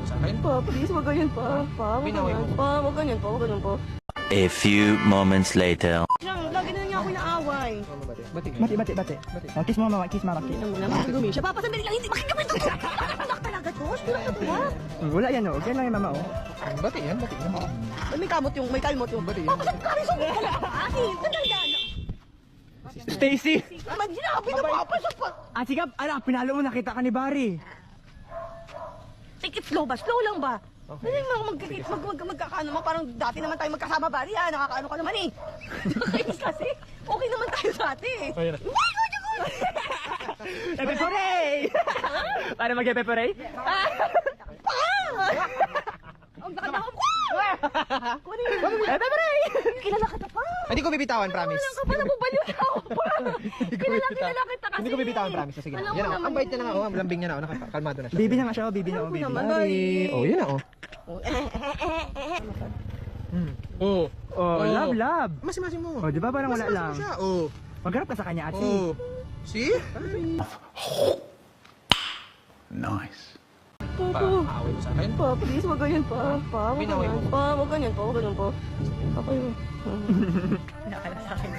sa akin. Pa, please, wag ganyan pa. Pa, wag Pinaway ganyan. mo. Pa, wag ganyan pa, wag ganyan pa. A few moments later. Lagi na niya ako inaaway. Bati. Oh, kiss mo, mama. Kiss, mama. Kiss. Ano mo naman, dumi siya. Papa, sandali lang, hindi makikapit ito. Anak talaga, Josh. Wala yan, oh. Yan lang yung mama, oh. Bati yan. May kalmot yung. Papa, saan ka rin sa mga akin? Sandali lang. Stacy! Naman, sinabi na papa sa pa. Ah, sige, anak, pinalo mo, nakita ka ni Barry. Take it slow ba? Slow lang ba? Hindi mo magkakaano mo. Parang dati naman tayo magkasama ba? Yan, nakakaano ka naman eh. Nakakainis kasi. Okay naman tayo dati eh. Pepe-puree! Para mag-pepe-puree? Ang nakata ko. Kunin mo. Pepe-puree! Kilala ka pa. Hindi ko bibitawan, promise. Walang ka pa, nabubaliw na ako pa. Kilala kita kasi. Hindi ko bibitawan, promise. Sige na. Alam mo Yan o. naman Ang bait niya yun. na nga. Oh, ang lambing niya na. Kalmado na siya. Baby na nga siya, oh. Baby na, oh. Baby. naman. Oh, yun na oh. Oh. Oh, love. Masi mo. Oh, di ba parang wala lang? Siya. Oh. Magharap ka sa kanya, ate. Oh. See? Nice. Papa, Away mo sa akin. pa, please, wag ganyan pa. Pa, wag Pinaway ganyan. mo. Pa, wag ganyan pa, wag ganyan pa. Papa yun. Nakala sa akin.